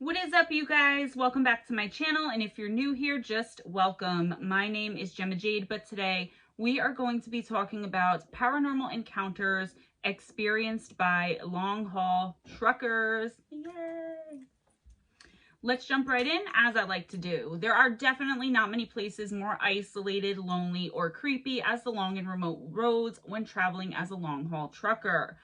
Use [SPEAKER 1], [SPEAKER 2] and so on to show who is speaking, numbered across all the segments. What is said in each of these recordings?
[SPEAKER 1] What is up, you guys? Welcome back to my channel, and if you're new here, just welcome. My name is Gemma Jade, but today we are going to be talking about paranormal encounters experienced by long-haul truckers. Yay! Let's jump right in, as I like to do. There are definitely not many places more isolated, lonely, or creepy as the long and remote roads when traveling as a long-haul trucker.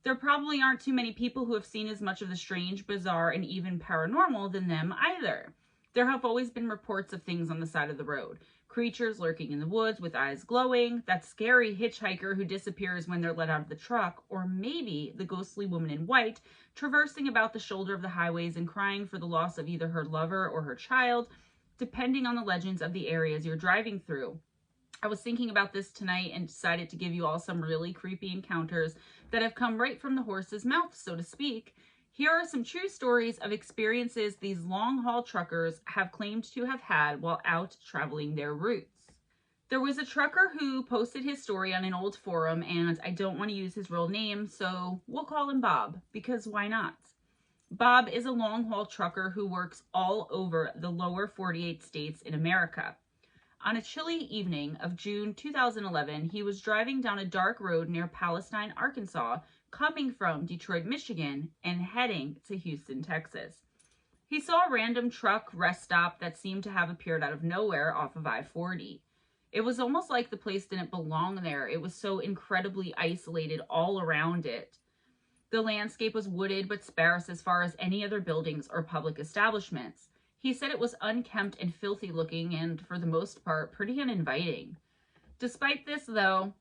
[SPEAKER 1] There probably aren't too many people who have seen as much of the strange, bizarre, and even paranormal than them either. There have always been reports of things on the side of the road. Creatures lurking in the woods with eyes glowing, that scary hitchhiker who disappears when they're let out of the truck, or maybe the ghostly woman in white traversing about the shoulder of the highways and crying for the loss of either her lover or her child, depending on the legends of the areas you're driving through. I was thinking about this tonight and decided to give you all some really creepy encounters that have come right from the horse's mouth, so to speak. Here are some true stories of experiences these long-haul truckers have claimed to have had while out traveling their routes. There was a trucker who posted his story on an old forum, and I don't want to use his real name, so we'll call him Bob, because why not? Bob is a long-haul trucker who works all over the lower 48 states in America. On a chilly evening of June 2011, he was driving down a dark road near Palestine, Arkansas, coming from Detroit, Michigan, and heading to Houston, Texas. He saw a random truck rest stop that seemed to have appeared out of nowhere off of I-40. It was almost like the place didn't belong there. It was so incredibly isolated all around it. The landscape was wooded but sparse as far as any other buildings or public establishments. He said it was unkempt and filthy looking and, for the most part, pretty uninviting. Despite this, though,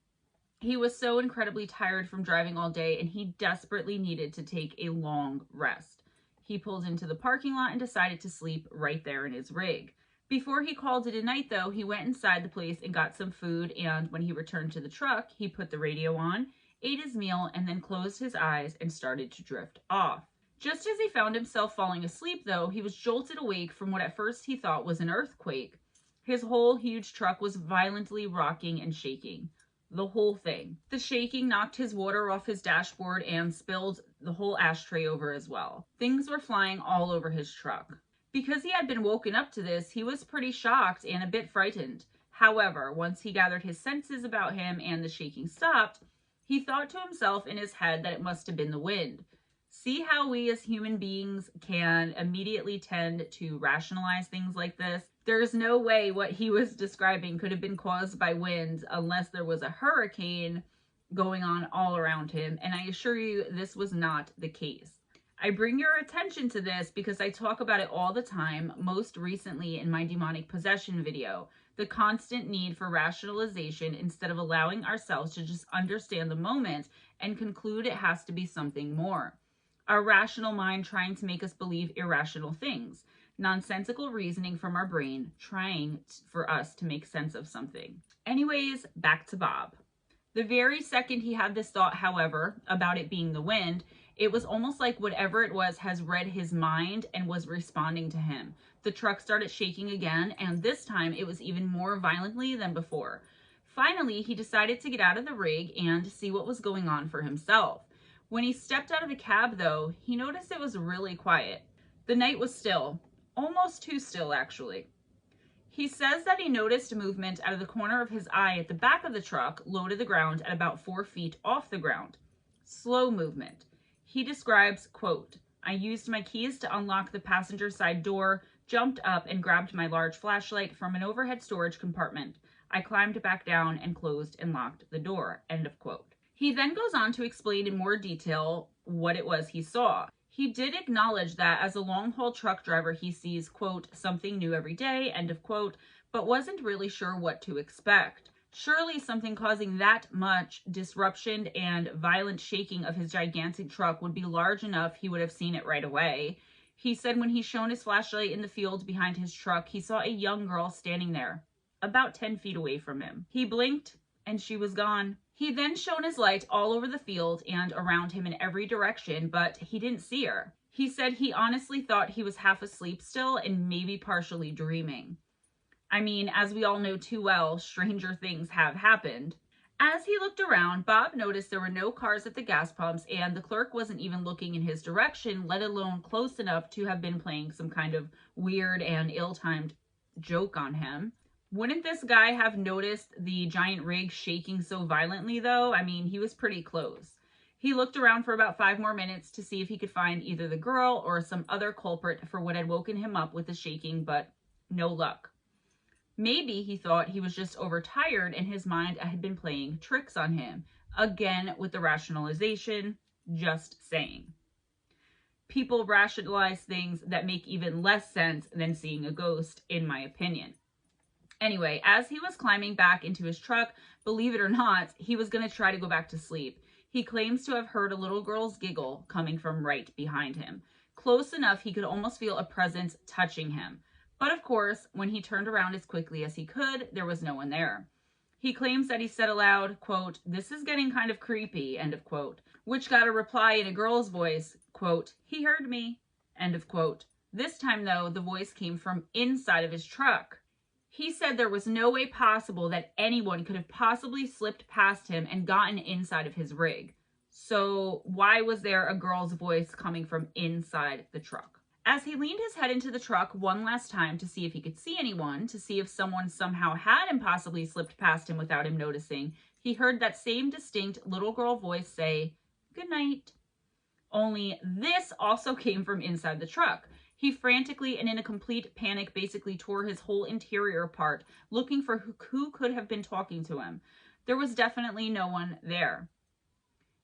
[SPEAKER 1] he was so incredibly tired from driving all day and he desperately needed to take a long rest. He pulled into the parking lot and decided to sleep right there in his rig. Before he called it a night, though, he went inside the place and got some food, and when he returned to the truck, he put the radio on, ate his meal, and then closed his eyes and started to drift off. Just as he found himself falling asleep, though, he was jolted awake from what at first he thought was an earthquake. His whole huge truck was violently rocking and shaking. The whole thing. The shaking knocked his water off his dashboard and spilled the whole ashtray over as well. Things were flying all over his truck. Because he had been woken up to this, he was pretty shocked and a bit frightened. However, once he gathered his senses about him and the shaking stopped, he thought to himself in his head that it must have been the wind. See how we as human beings can immediately tend to rationalize things like this? There is no way what he was describing could have been caused by wind unless there was a hurricane going on all around him, and I assure you this was not the case. I bring your attention to this because I talk about it all the time, most recently in my demonic possession video. The constant need for rationalization instead of allowing ourselves to just understand the moment and conclude it has to be something more. Our rational mind trying to make us believe irrational things. Nonsensical reasoning from our brain trying for us to make sense of something. Anyways, back to Bob. The very second he had this thought, however, about it being the wind, it was almost like whatever it was has read his mind and was responding to him. The truck started shaking again, and this time it was even more violently than before. Finally, he decided to get out of the rig and see what was going on for himself. When he stepped out of the cab, though, he noticed it was really quiet. The night was still, almost too still, actually. He says that he noticed movement out of the corner of his eye at the back of the truck, low to the ground at about 4 feet off the ground. Slow movement. He describes, quote, "I used my keys to unlock the passenger side door, jumped up and grabbed my large flashlight from an overhead storage compartment. I climbed back down and closed and locked the door," end of quote. He then goes on to explain in more detail what it was he saw. He did acknowledge that as a long-haul truck driver, he sees, quote, "something new every day," end of quote, but wasn't really sure what to expect. Surely something causing that much disruption and violent shaking of his gigantic truck would be large enough he would have seen it right away. He said when he shone his flashlight in the field behind his truck, he saw a young girl standing there, about 10 feet away from him. He blinked and she was gone. He then shone his light all over the field and around him in every direction, but he didn't see her. He said he honestly thought he was half asleep still and maybe partially dreaming. I mean, as we all know too well, stranger things have happened. As he looked around, Bob noticed there were no cars at the gas pumps, and the clerk wasn't even looking in his direction, let alone close enough to have been playing some kind of weird and ill-timed joke on him. Wouldn't this guy have noticed the giant rig shaking so violently, though? I mean, he was pretty close. He looked around for about 5 more minutes to see if he could find either the girl or some other culprit for what had woken him up with the shaking, but no luck. Maybe he thought he was just overtired and his mind had been playing tricks on him. Again, with the rationalization, just saying. People rationalize things that make even less sense than seeing a ghost, in my opinion. Anyway, as he was climbing back into his truck, believe it or not, he was going to try to go back to sleep. He claims to have heard a little girl's giggle coming from right behind him. Close enough he could almost feel a presence touching him. But of course, when he turned around as quickly as he could, there was no one there. He claims that he said aloud, quote, "This is getting kind of creepy," end of quote, which got a reply in a girl's voice, quote, "He heard me," end of quote. This time, though, the voice came from inside of his truck. He said there was no way possible that anyone could have possibly slipped past him and gotten inside of his rig. So why was there a girl's voice coming from inside the truck? As he leaned his head into the truck one last time to see if he could see anyone, to see if someone somehow had impossibly slipped past him without him noticing, he heard that same distinct little girl voice say, "Good night." Only this also came from inside the truck. He frantically and in a complete panic basically tore his whole interior apart, looking for who could have been talking to him. There was definitely no one there.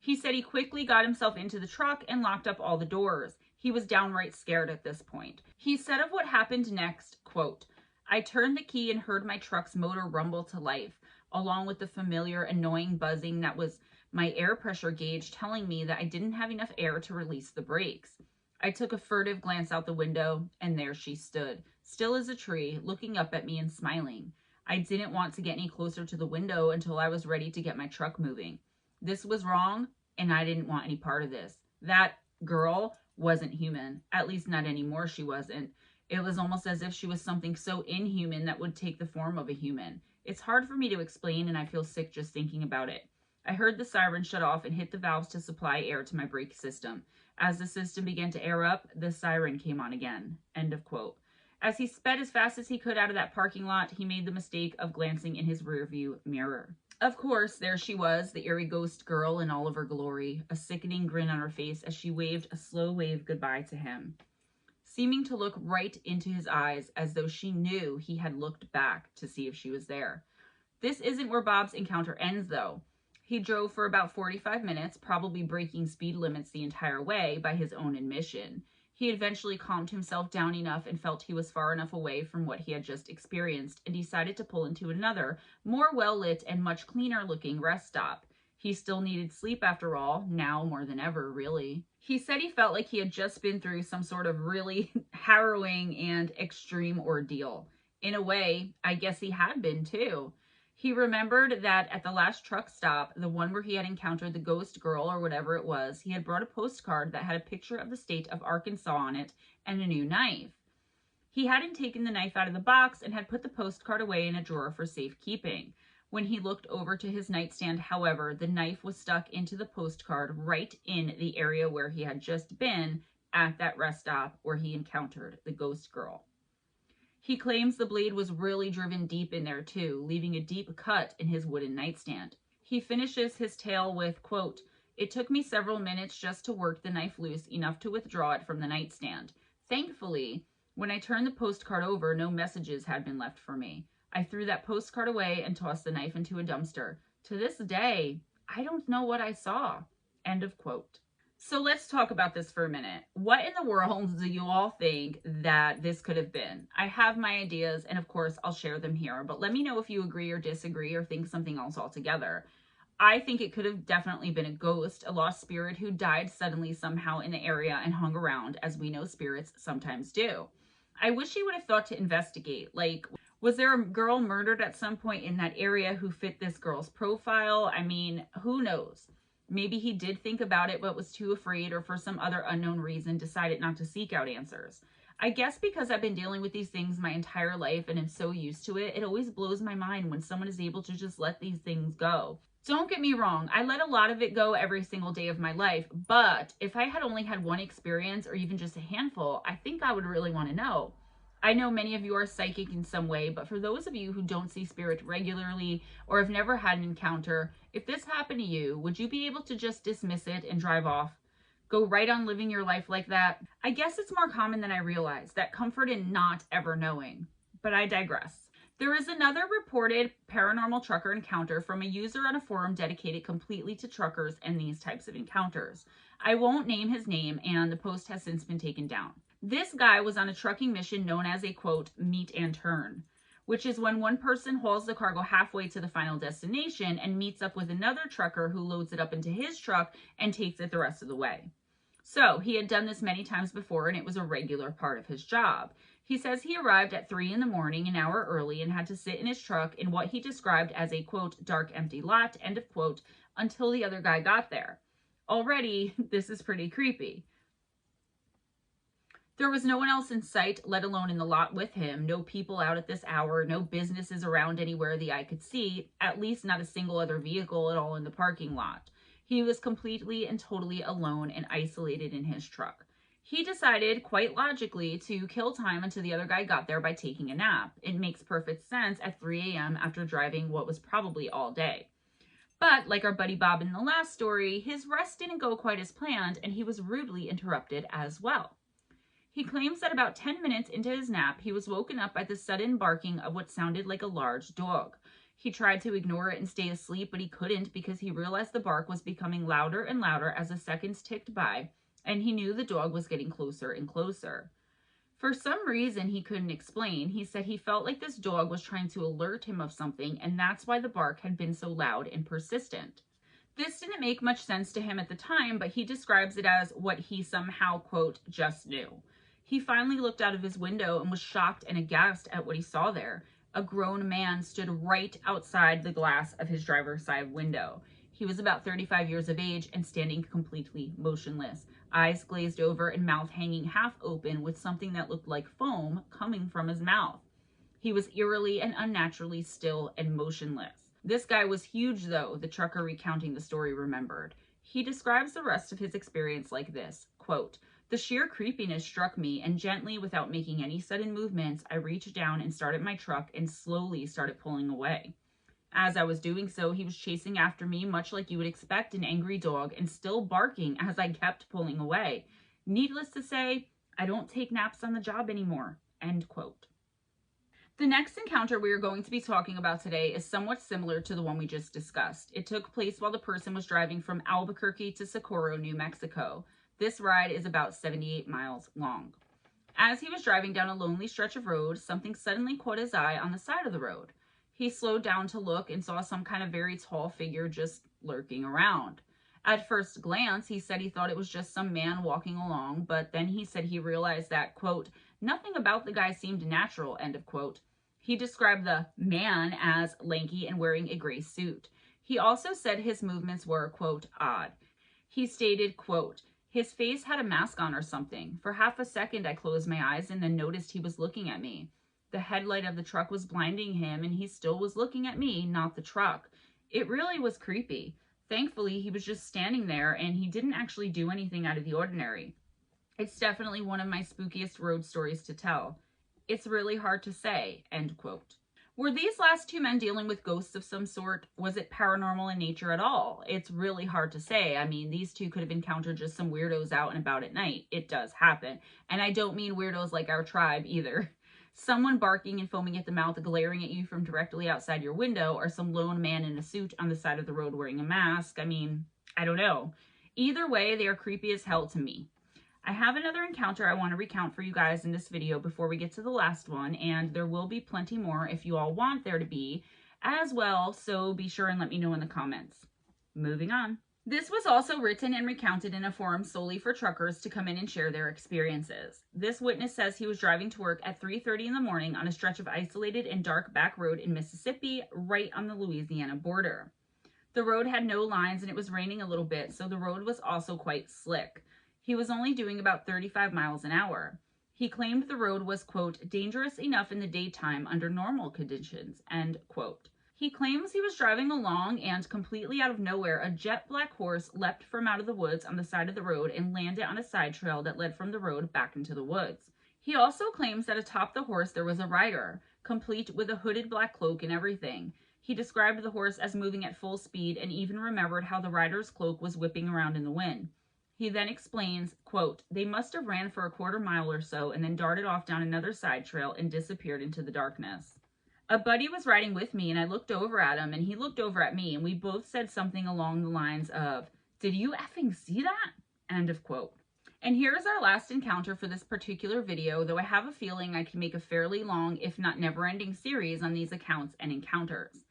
[SPEAKER 1] He said he quickly got himself into the truck and locked up all the doors. He was downright scared at this point. He said of what happened next, quote, "I turned the key and heard my truck's motor rumble to life, along with the familiar annoying buzzing that was my air pressure gauge telling me that I didn't have enough air to release the brakes. I took a furtive glance out the window, and there she stood, still as a tree, looking up at me and smiling. I didn't want to get any closer to the window until I was ready to get my truck moving. This was wrong, and I didn't want any part of this. That girl wasn't human. At least not anymore, she wasn't. It was almost as if she was something so inhuman that would take the form of a human. It's hard for me to explain, and I feel sick just thinking about it. I heard the siren shut off and hit the valves to supply air to my brake system. As the system began to air up, the siren came on again." End of quote. As he sped as fast as he could out of that parking lot, he made the mistake of glancing in his rearview mirror. Of course, there she was, the eerie ghost girl in all of her glory, a sickening grin on her face as she waved a slow wave goodbye to him, seeming to look right into his eyes as though she knew he had looked back to see if she was there. This isn't where Bob's encounter ends, though. He drove for about 45 minutes, probably breaking speed limits the entire way by his own admission. He eventually calmed himself down enough and felt he was far enough away from what he had just experienced and decided to pull into another, more well-lit and much cleaner-looking rest stop. He still needed sleep after all, now more than ever, really. He said he felt like he had just been through some sort of really harrowing and extreme ordeal. In a way, I guess he had been too. He remembered that at the last truck stop, the one where he had encountered the ghost girl or whatever it was, he had brought a postcard that had a picture of the state of Arkansas on it and a new knife. He hadn't taken the knife out of the box and had put the postcard away in a drawer for safekeeping. When he looked over to his nightstand, however, the knife was stuck into the postcard right in the area where he had just been at that rest stop where he encountered the ghost girl. He claims the blade was really driven deep in there too, leaving a deep cut in his wooden nightstand. He finishes his tale with, quote, "It took me several minutes just to work the knife loose enough to withdraw it from the nightstand. Thankfully, when I turned the postcard over, no messages had been left for me. I threw that postcard away and tossed the knife into a dumpster. To this day, I don't know what I saw." End of quote. So let's talk about this for a minute. What in the world do you all think that this could have been? I have my ideas, and of course, I'll share them here, but let me know if you agree or disagree or think something else altogether. I think it could have definitely been a ghost, a lost spirit who died suddenly somehow in the area and hung around, as we know spirits sometimes do. I wish he would have thought to investigate. Like, was there a girl murdered at some point in that area who fit this girl's profile? I mean, who knows? Maybe he did think about it, but was too afraid or for some other unknown reason decided not to seek out answers. I guess because I've been dealing with these things my entire life and am so used to it, it always blows my mind when someone is able to just let these things go. Don't get me wrong, I let a lot of it go every single day of my life, but if I had only had one experience or even just a handful, I think I would really want to know. I know many of you are psychic in some way, but for those of you who don't see spirit regularly or have never had an encounter, if this happened to you, would you be able to just dismiss it and drive off? Go right on living your life like that? I guess it's more common than I realize, that comfort in not ever knowing. But I digress. There is another reported paranormal trucker encounter from a user on a forum dedicated completely to truckers and these types of encounters. I won't name his name, and the post has since been taken down. This guy was on a trucking mission known as a, quote, meet and turn, which is when one person hauls the cargo halfway to the final destination and meets up with another trucker who loads it up into his truck and takes it the rest of the way. So he had done this many times before, and it was a regular part of his job. He says he arrived at 3 in the morning, an hour early, and had to sit in his truck in what he described as a, quote, dark, empty lot, end of quote, until the other guy got there. Already, this is pretty creepy. There was no one else in sight, let alone in the lot with him. No people out at this hour, no businesses around anywhere the eye could see, at least not a single other vehicle at all in the parking lot. He was completely and totally alone and isolated in his truck. He decided, quite logically, to kill time until the other guy got there by taking a nap. It makes perfect sense at 3 a.m. after driving what was probably all day. But, like our buddy Bob in the last story, his rest didn't go quite as planned, and he was rudely interrupted as well. He claims that about 10 minutes into his nap, he was woken up by the sudden barking of what sounded like a large dog. He tried to ignore it and stay asleep, but he couldn't because he realized the bark was becoming louder and louder as the seconds ticked by, and he knew the dog was getting closer and closer. For some reason he couldn't explain, he said he felt like this dog was trying to alert him of something, and that's why the bark had been so loud and persistent. This didn't make much sense to him at the time, but he describes it as what he somehow, quote, just knew. He finally looked out of his window and was shocked and aghast at what he saw there. A grown man stood right outside the glass of his driver's side window. He was about 35 years of age and standing completely motionless, eyes glazed over and mouth hanging half open with something that looked like foam coming from his mouth. He was eerily and unnaturally still and motionless. This guy was huge, though, the trucker recounting the story remembered. He describes the rest of his experience like this, quote, the sheer creepiness struck me, and gently, without making any sudden movements, I reached down and started my truck and slowly started pulling away. As I was doing so, he was chasing after me, much like you would expect an angry dog, and still barking as I kept pulling away. Needless to say, I don't take naps on the job anymore, end quote. The next encounter we are going to be talking about today is somewhat similar to the one we just discussed. It took place while the person was driving from Albuquerque to Socorro, New Mexico. This ride is about 78 miles long. As he was driving down a lonely stretch of road, something suddenly caught his eye on the side of the road. He slowed down to look and saw some kind of very tall figure just lurking around. At first glance, he said he thought it was just some man walking along, but then he said he realized that, quote, nothing about the guy seemed natural, end of quote. He described the man as lanky and wearing a gray suit. He also said his movements were, quote, odd. He stated, quote, his face had a mask on or something. For half a second, I closed my eyes and then noticed he was looking at me. The headlight of the truck was blinding him, and he still was looking at me, not the truck. It really was creepy. Thankfully, he was just standing there, and he didn't actually do anything out of the ordinary. It's definitely one of my spookiest road stories to tell. It's really hard to say, end quote. Were these last two men dealing with ghosts of some sort? Was it paranormal in nature at all? It's really hard to say. I mean, these two could have encountered just some weirdos out and about at night. It does happen. And I don't mean weirdos like our tribe either. Someone barking and foaming at the mouth, glaring at you from directly outside your window, or some lone man in a suit on the side of the road wearing a mask. I mean, I don't know. Either way, they are creepy as hell to me. I have another encounter I want to recount for you guys in this video before we get to the last one, and there will be plenty more if you all want there to be as well, so be sure and let me know in the comments. Moving on. This was also written and recounted in a forum solely for truckers to come in and share their experiences. This witness says he was driving to work at 3:30 in the morning on a stretch of isolated and dark back road in Mississippi, right on the Louisiana border. The road had no lines and it was raining a little bit, so the road was also quite slick. He was only doing about 35 miles an hour. He claimed the road was, quote, dangerous enough in the daytime under normal conditions, end quote. He claims he was driving along and completely out of nowhere, a jet black horse leapt from out of the woods on the side of the road and landed on a side trail that led from the road back into the woods. He also claims that atop the horse there was a rider, complete with a hooded black cloak and everything. He described the horse as moving at full speed and even remembered how the rider's cloak was whipping around in the wind. He then explains, quote, "They must have ran for a quarter mile or so and then darted off down another side trail and disappeared into the darkness. A buddy was riding with me and I looked over at him and he looked over at me and we both said something along the lines of, 'Did you effing see that?' End of quote." And here's our last encounter for this particular video, though I have a feeling I can make a fairly long, if not never-ending series on these accounts and encounters.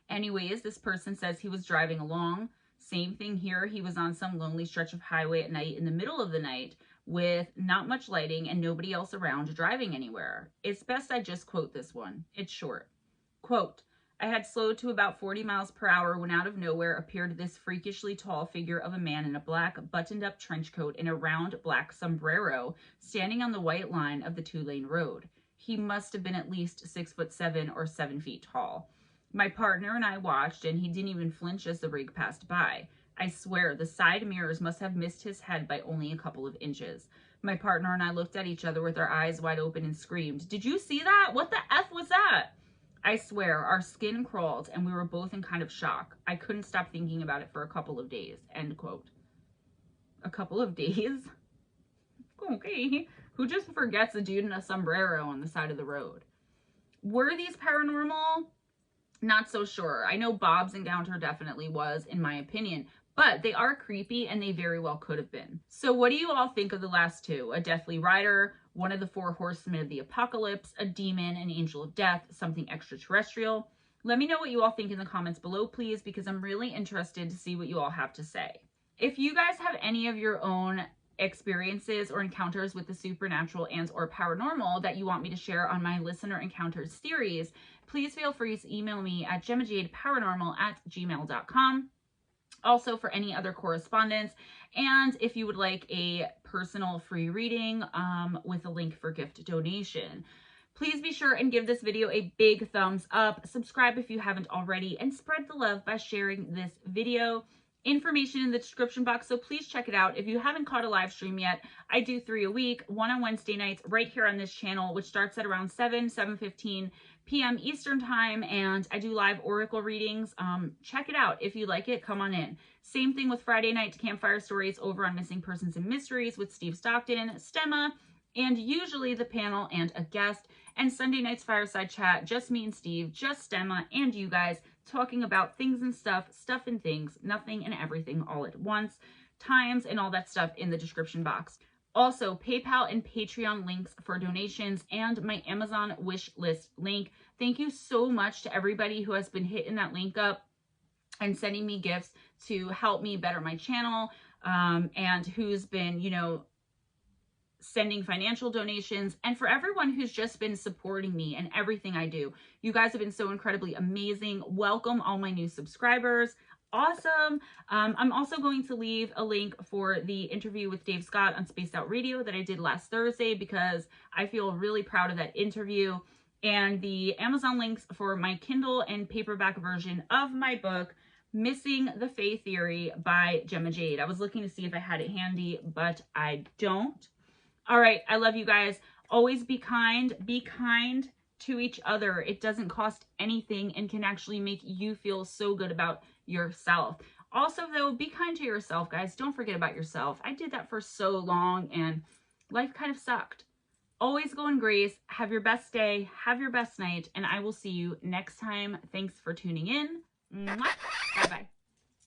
[SPEAKER 1] Anyways, this person says he was driving along. Same thing here. He was on some lonely stretch of highway at night in the middle of the night with not much lighting and nobody else around driving anywhere. It's best I just quote this one. It's short. Quote, "I had slowed to about 40 miles per hour when out of nowhere appeared this freakishly tall figure of a man in a black buttoned-up trench coat and a round black sombrero standing on the white line of the two-lane road. He must have been at least 6'7" or 7 feet tall. My partner and I watched and he didn't even flinch as the rig passed by. I swear the side mirrors must have missed his head by only a couple of inches. My partner and I looked at each other with our eyes wide open and screamed, 'Did you see that? What the F was that?' I swear our skin crawled and we were both in kind of shock. I couldn't stop thinking about it for a couple of days." End quote. A couple of days? Okay. Who just forgets a dude in a sombrero on the side of the road? Were these paranormal? Not so sure. I know Bob's encounter definitely was, in my opinion, but they are creepy and they very well could have been. So what do you all think of the last two? A deathly rider, one of the 4 horsemen of the apocalypse, a demon, an angel of death, something extraterrestrial? Let me know what you all think in the comments below, please, because I'm really interested to see what you all have to say. If you guys have any of your own experiences or encounters with the supernatural and or paranormal that you want me to share on my listener encounters series, please feel free to email me at GemmaJadeParanormal@gmail.com. Also for any other correspondence, and if you would like a personal free reading with a link for gift donation. Please be sure and give this video a big thumbs up, subscribe if you haven't already, and spread the love by sharing this video. Information in the description box, so please check it out. If you haven't caught a live stream yet, I do 3 a week, one on Wednesday nights right here on this channel, which starts at around 7:15 p.m. Eastern time, and I do live oracle readings. Check it out. If you like it, come on in. Same thing with Friday night Campfire Stories over on Missing Persons and Mysteries with Steve Stockton, Stemma, and usually the panel and a guest. And Sunday night's Fireside Chat, just me and Steve, just Stemma and you guys, talking about things and stuff and things, nothing and everything all at once, times and all that stuff in the description box. Also, PayPal and Patreon links for donations and my Amazon wish list link. Thank you so much to everybody who has been hitting that link up and sending me gifts to help me better my channel, and who's been, you know, sending financial donations, and for everyone who's just been supporting me and everything I do. You guys have been so incredibly amazing. Welcome all my new subscribers. Awesome. I'm also going to leave a link for the interview with Dave Scott on Spaced Out Radio that I did last Thursday because I feel really proud of that interview, and the Amazon links for my Kindle and paperback version of my book, Missing the Fae Theory by Gemma Jade. I was looking to see if I had it handy, but I don't. All right, I love you guys. Always be kind to each other. It doesn't cost anything and can actually make you feel so good about yourself. Also, though, be kind to yourself, guys. Don't forget about yourself. I did that for so long and life kind of sucked. Always go in grace. Have your best day. Have your best night. And I will see you next time. Thanks for tuning in. Bye-bye.